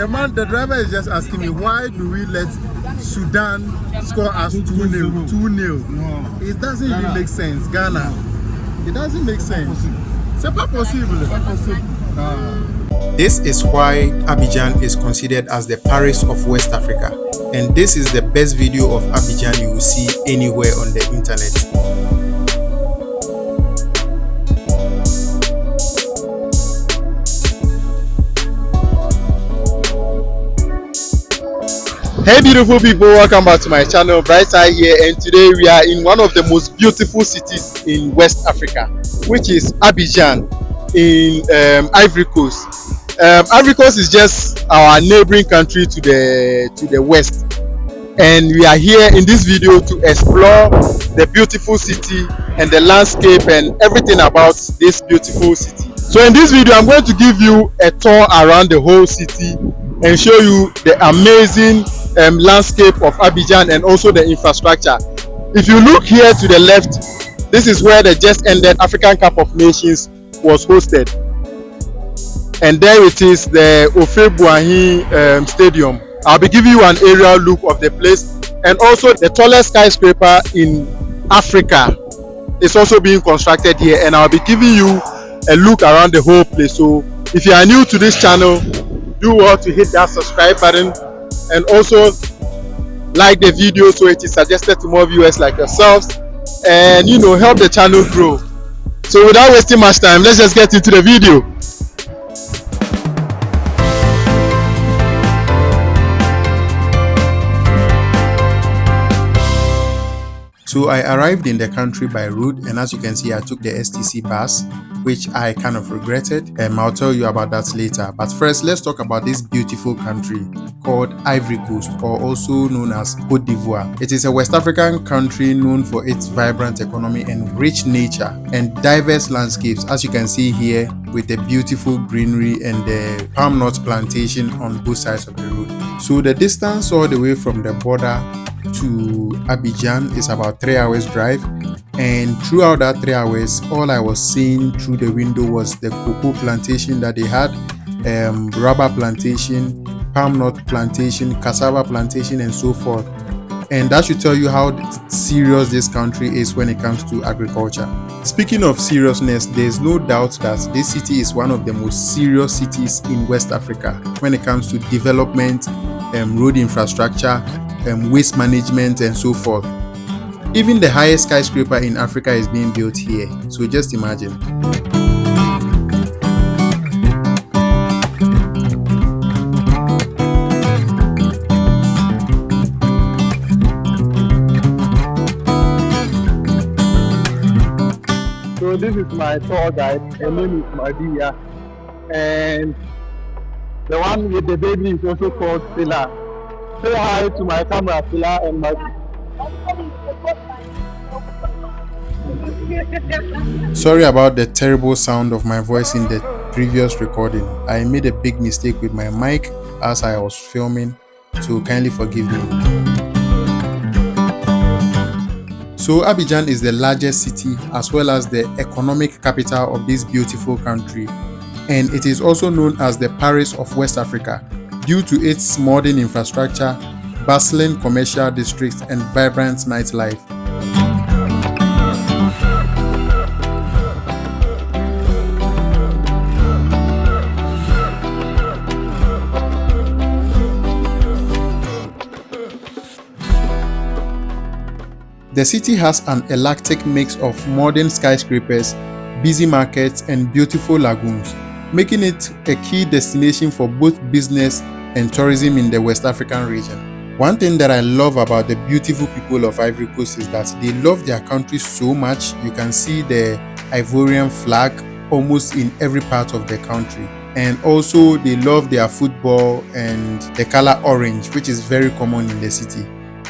the driver is just asking me, why do we let Sudan score us 2-0? 2-0. No. It doesn't really make sense. Ghana. It doesn't make sense. C'est pas possible. This is why Abidjan is considered as the Paris of West Africa. And this is the best video of Abidjan you will see anywhere on the internet. Hey beautiful people, welcome back to my channel, Bright Eye here, and today we are in one of the most beautiful cities in West Africa, which is Abidjan in Ivory Coast. Ivory Coast is just our neighboring country to the west, and we are here in this video to explore the beautiful city and the landscape and everything about this beautiful city. So in this video I'm going to give you a tour around the whole city and show you the amazing landscape of Abidjan and also the infrastructure. If you look here to the left, this is where the just ended African Cup of Nations was hosted, and there it is, the Boigny Stadium. I'll be giving you an aerial look of the place, and also the tallest skyscraper in Africa is also being constructed here, and I'll be giving you a look around the whole place. So if you are new to this channel, do well to hit that subscribe button and also like the video so it is suggested to more viewers like yourselves, and help the channel grow. So without wasting much time, let's just get into the video. So I arrived in the country by road, and as you can see, I took the STC bus, which I kind of regretted. I'll tell you about that later. But first, let's talk about this beautiful country called Ivory Coast, or also known as Côte d'Ivoire. It is a West African country known for its vibrant economy and rich nature and diverse landscapes, as you can see here, with the beautiful greenery and the palm nut plantation on both sides of the road. So the distance all the way from the border to Abidjan is about 3 hours drive, and throughout that 3 hours all I was seeing through the window was the cocoa plantation that they had, rubber plantation, palm nut plantation, cassava plantation, and so forth. And that should tell you how serious this country is when it comes to agriculture. Speaking of seriousness, there's no doubt that this city is one of the most serious cities in West Africa when it comes to development, road infrastructure, waste management, and so forth. Even the highest skyscraper in Africa is being built here, so just imagine. So this is my tour guide. Her name is Madia, and the one with the baby is also called Felix. Say hi to my camera, Felix and my. Sorry about the terrible sound of my voice in the previous recording. I made a big mistake with my mic as I was filming, so kindly forgive me. So Abidjan is the largest city as well as the economic capital of this beautiful country, and it is also known as the Paris of West Africa due to its modern infrastructure, bustling commercial districts, and vibrant nightlife. The city has an eclectic mix of modern skyscrapers, busy markets, and beautiful lagoons, making it a key destination for both business and tourism in the West African region. One thing that I love about the beautiful people of Ivory Coast is that they love their country so much. You can see the Ivorian flag almost in every part of the country, and also they love their football and the color orange, which is very common in the city.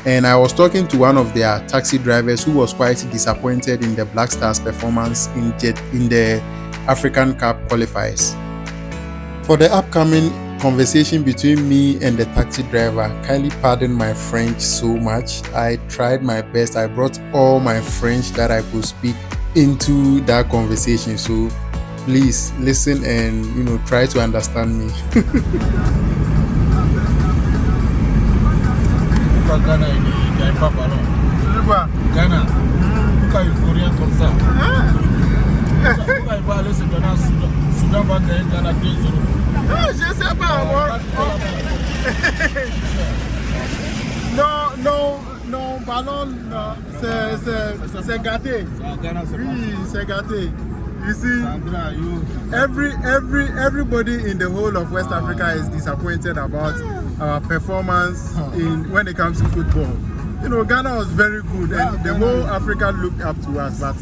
And I was talking to one of their taxi drivers who was quite disappointed in the Black Stars performance in the African Cup qualifiers. For the upcoming conversation between me and the taxi driver, kindly pardon my French so much. I tried my best. I brought all my French that I could speak into that conversation, so please listen and try to understand me. Ghana, il n'y a pas ballon. C'est quoi? Ghana. Pourquoi il ne faut rien comme ça? Pourquoi il va aller se donner à Soudan? Soudan va gagner Ghana 2-0. Je sais pas, moi. Non, ballon, c'est gâté. Oui, c'est gâté. You see, everybody in the whole of West Africa is disappointed about our performance when it comes to football. You know, Ghana was very good, and the whole Africa looked up to us. But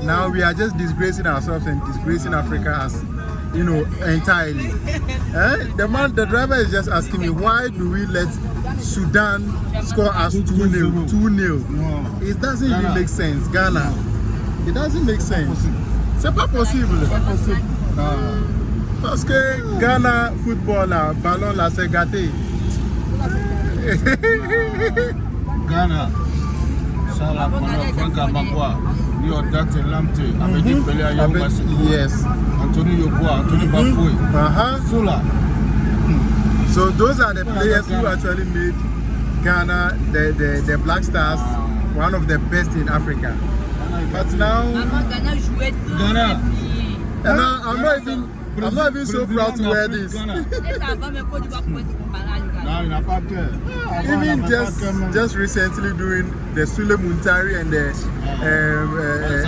now we are just disgracing ourselves and disgracing Africa as, you know, entirely. The driver is just asking me, why do we let Sudan score us 2-0? 2-0. It doesn't even make sense. Ghana. It doesn't make sense. C'est pas possible. Parce que Ghana football là, ballon là, c'est gâté. Ghana. Sala Franka Magua. Yo Date Lamte. Abedi Pelea Yomasi. Yes. Anthony Yobua. Anthony Bafouet. Sula. So those are the players who actually made Ghana, the Black Stars, one of the best in Africa. But now, Ghana. And I'm not even so proud to wear this. Even just recently doing the Sule Muntari and the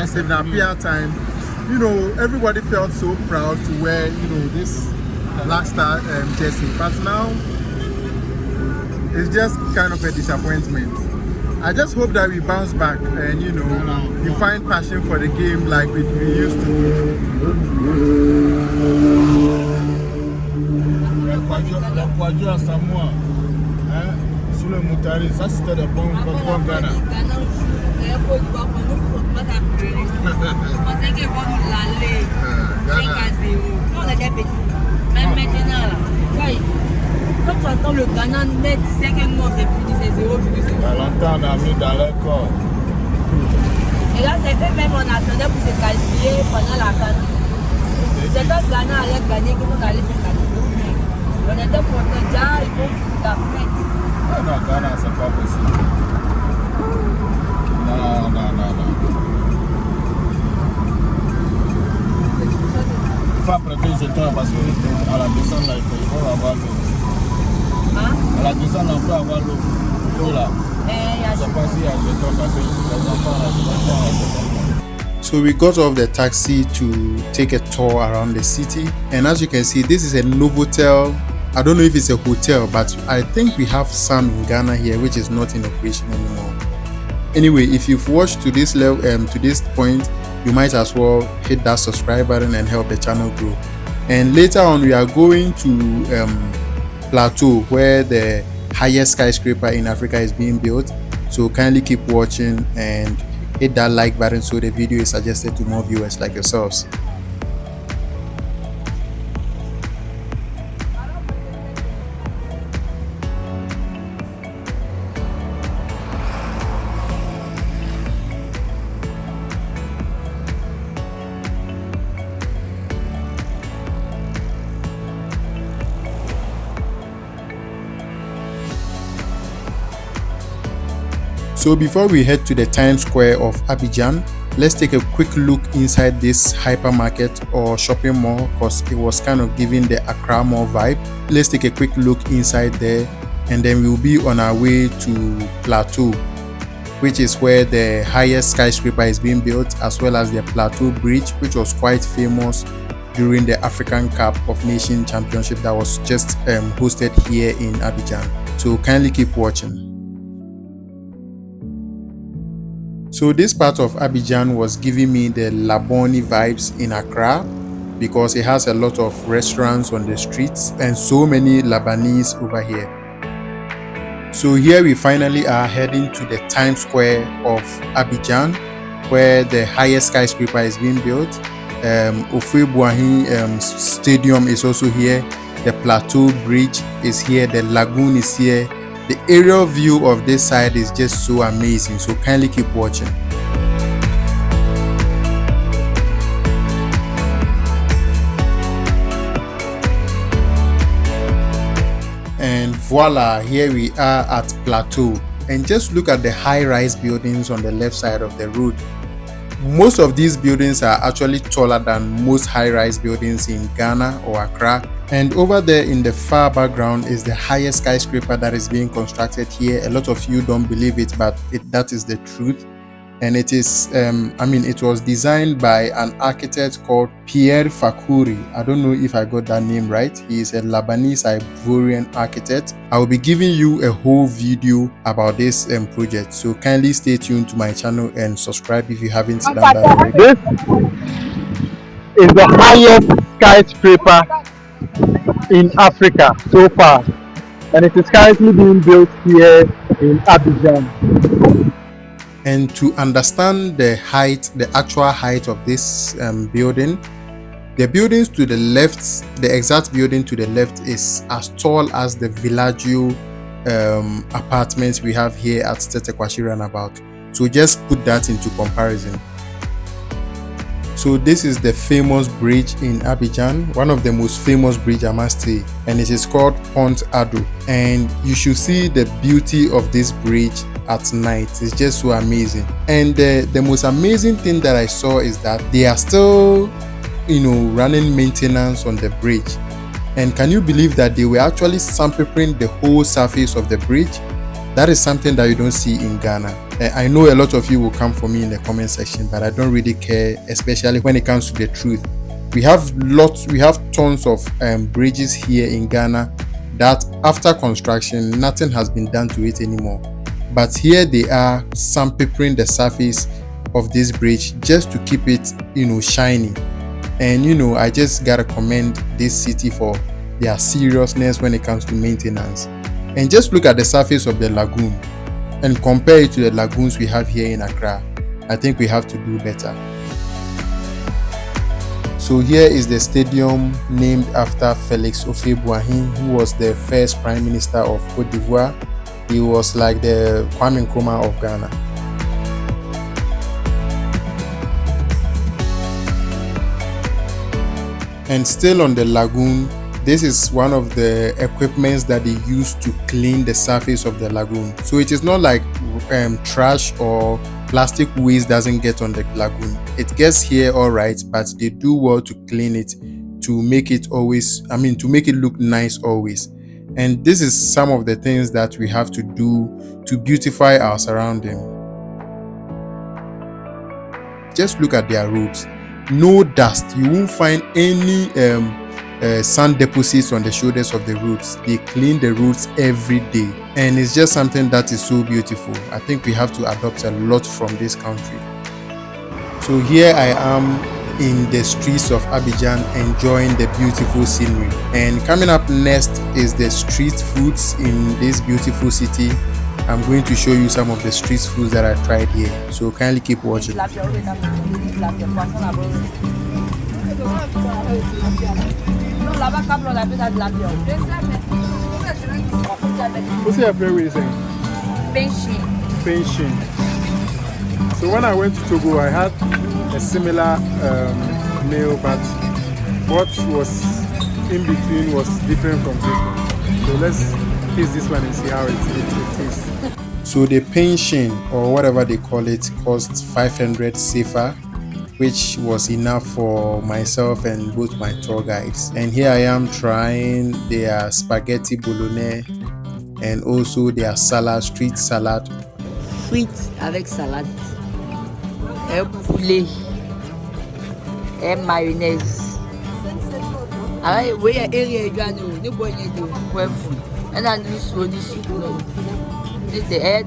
Stephen Appiah time, you know, everybody felt so proud to wear, you know, this Black Star jersey. But now, it's just kind of a disappointment. I just hope that we bounce back and, you know, we find passion for the game like we used to do. Sur le Moutari, ça c'était de bon Ghana. Même maintenant, quand tu entends le Ghana net, tu sais que nous on s'est fini, c'est 0,0. Longtemps on a mis dans leur corps. Et là, c'est fait même on attendait pour se qualifier pendant la CAN. C'est quand Ghana allait gagner que nous allons se qualifier. On était contents, déjà, il faut foutre la fête. Non, Ghana, c'est pas possible. Non. Il faut prêter ce temps parce qu'à la descente, là, il faut avoir l'eau. Hein? À la descente, on peut avoir l'eau. L'eau là. Je ne sais pas s'il y a le temps parce que les enfants, là, ils vont pas. So we got off the taxi to take a tour around the city, and as you can see, this is a Novotel. I don't know if it's a hotel, but I think we have some in Ghana here which is not in operation anymore. Anyway, if you've watched to this level to this point, you might as well hit that subscribe button and help the channel grow. And later on we are going to Plateau, where the highest skyscraper in Africa is being built. So kindly keep watching and hit that like button so the video is suggested to more viewers like yourselves. So before we head to the Times Square of Abidjan, let's take a quick look inside this hypermarket or shopping mall, because it was kind of giving the Accra mall vibe. Let's take a quick look inside there, and then we'll be on our way to Plateau, which is where the highest skyscraper is being built, as well as the Plateau Bridge, which was quite famous during the African Cup of Nations Championship that was just hosted here in Abidjan. So kindly keep watching. So this part of Abidjan was giving me the Laboni vibes in Accra, because it has a lot of restaurants on the streets and so many Lebanese over here. So here we finally are heading to the Times Square of Abidjan, where the highest skyscraper is being built. Boigny Stadium is also here. The Plateau Bridge is here. The lagoon is here. The aerial view of this side is just so amazing, so kindly keep watching. And voila, here we are at Plateau. And just look at the high-rise buildings on the left side of the road. Most of these buildings are actually taller than most high-rise buildings in Ghana or Accra. And over there in the far background is the highest skyscraper that is being constructed here. A lot of you don't believe it, but that is the truth. And it is, it was designed by an architect called Pierre Fakouri. I don't know if I got that name right. He is a Lebanese Ivorian architect. I will be giving you a whole video about this project. So kindly stay tuned to my channel and subscribe if you haven't done that already. This is the highest skyscraper in Africa so far, and it is currently being built here in Abidjan. And to understand the height, the actual height of this building, the buildings to the left, the exact building to the left is as tall as the Villaggio apartments we have here at Tetekwashi Runabout. So just put that into comparison. So this is the famous bridge in Abidjan, one of the most famous bridge I must say, and it is called Pont Ado. And you should see the beauty of this bridge at night. It's just so amazing. And the most amazing thing that I saw is that they are still, running maintenance on the bridge. And can you believe that they were actually sandpapering the whole surface of the bridge? That is something that you don't see in Ghana. I know a lot of you will come for me in the comment section, but I don't really care, especially when it comes to the truth. We have tons of bridges here in Ghana that after construction, nothing has been done to it anymore. But here they are sandpapering the surface of this bridge just to keep it, shiny. And I just gotta commend this city for their seriousness when it comes to maintenance. And just look at the surface of the lagoon and compare it to the lagoons we have here in Accra. I think we have to do better. So here is the stadium named after Felix Boigny, who was the first Prime Minister of Côte d'Ivoire. He was like the Kwame Nkrumah of Ghana. And still on the lagoon, this is one of the equipments that they use to clean the surface of the lagoon. So it is not like trash or plastic waste doesn't get on the lagoon. It gets here all right, but they do well to clean it to make it to make it look nice always. And this is some of the things that we have to do to beautify our surrounding. Just look at their roads. No dust. You won't find any sand deposits on the shoulders of the roads. They clean the roads every day, and it's just something that is so beautiful. I think we have to adopt a lot from this country. So here I am in the streets of Abidjan enjoying the beautiful scenery, and coming up next is the street foods in this beautiful city. I'm going to show you some of the street foods that I tried here, so kindly keep watching. What's your favorite reason? Pension. So when I went to Togo, I had a similar meal, but what was in between was different from this one. So let's taste this one and see how it tastes. So the pension, or whatever they call it, cost 500 CFA, which was enough for myself and both my tour guides. And here I am trying their spaghetti bolognese and also their salad, street salad. Frites avec salade, un poulet, et mayonnaise. Alors, oui, il y a un Boigny de poivre. And I do so this is the air.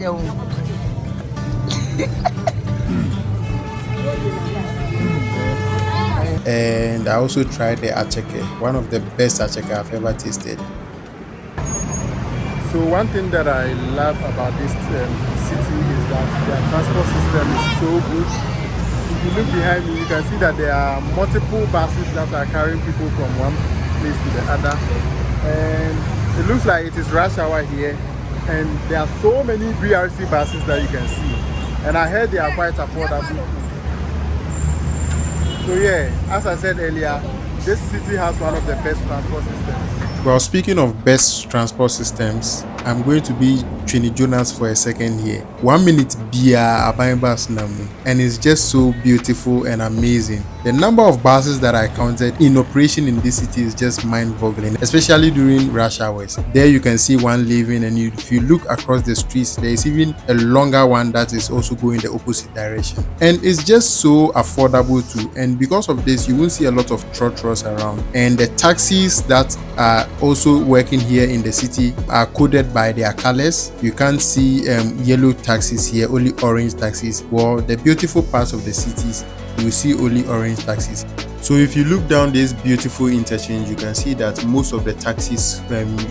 And I also tried the acheke, one of the best acheke I've ever tasted. So one thing that I love about this city is that their transport system is so good. If you look behind me, you can see that there are multiple buses that are carrying people from one place to the other. And it looks like it is rush hour here. And there are so many BRC buses that you can see. And I heard they are quite affordable. So yeah, as I said earlier, this city has one of the best transport systems. Well, speaking of best transport systems, I'm going to be Trini Jonas for a second here. 1 minute Bia Abayan bus namu, and it's just so beautiful and amazing. The number of buses that I counted in operation in this city is just mind-boggling, especially during rush hours. There you can see one leaving, and if you look across the streets, there is even a longer one that is also going the opposite direction. And it's just so affordable too. And because of this, you won't see a lot of trotros around. And the taxis that are also working here in the city are coded by their colors. You can't see yellow taxis here, only orange taxis. Well, the beautiful parts of the cities, you see only orange taxis. So if you look down this beautiful interchange, you can see that most of the taxis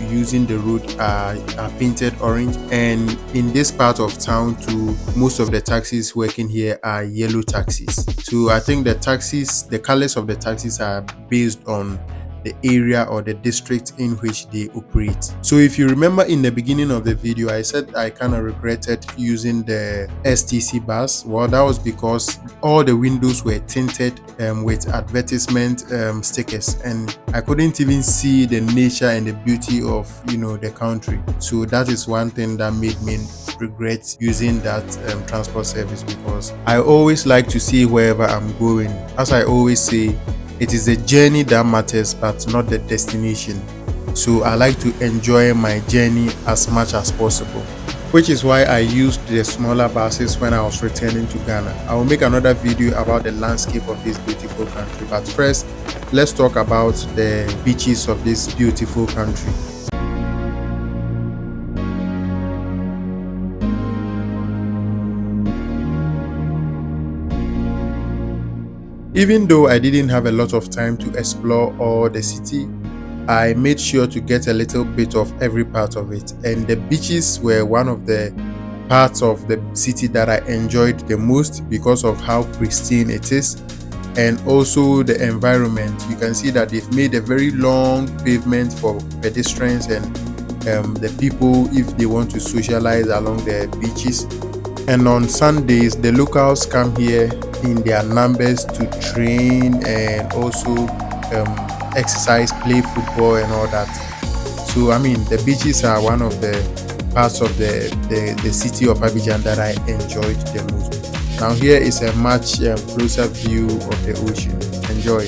using the road are painted orange, and in this part of town too, most of the taxis working here are yellow taxis. So I think the colors of the taxis are based on the area or the district in which they operate. So if you remember in the beginning of the video, I said I kind of regretted using the STC bus. Well, that was because all the windows were tinted with advertisement stickers, and I couldn't even see the nature and the beauty of the country. So that is one thing that made me regret using that transport service, because I always like to see wherever I'm going. As I always say, it is the journey that matters, but not the destination. So I like to enjoy my journey as much as possible, which is why I used the smaller buses when I was returning to Ghana. I will make another video about the landscape of this beautiful country, but first let's talk about the beaches of this beautiful country. Even though I didn't have a lot of time to explore all the city, I made sure to get a little bit of every part of it, and the beaches were one of the parts of the city that I enjoyed the most because of how pristine it is, and also the environment. You can see that they've made a very long pavement for pedestrians and the people if they want to socialize along the beaches. And on Sundays, the locals come here in their numbers to train and also exercise, play football and all that. So I mean, the beaches are one of the parts of the city of Abidjan that I enjoyed the most. Now here is a much closer view of the ocean. Enjoy.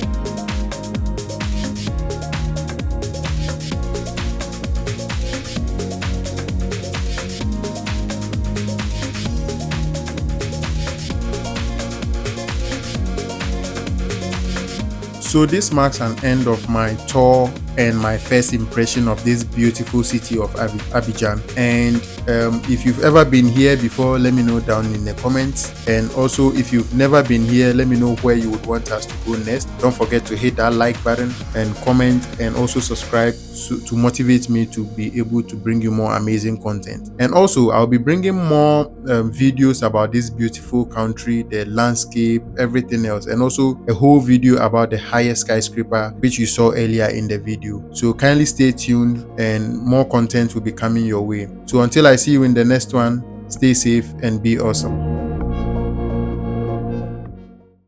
So this marks an end of my tour and my first impression of this beautiful city of Abidjan. And if you've ever been here before, let me know down in the comments. And also, if you've never been here, let me know where you would want us to go next. Don't forget to hit that like button and comment, and also subscribe to motivate me to be able to bring you more amazing content. And also, I'll be bringing more videos about this beautiful country, the landscape, everything else, and also a whole video about the highest skyscraper which you saw earlier in the video. So kindly stay tuned, and more content will be coming your way. So until I see you in the next one, stay safe and be awesome.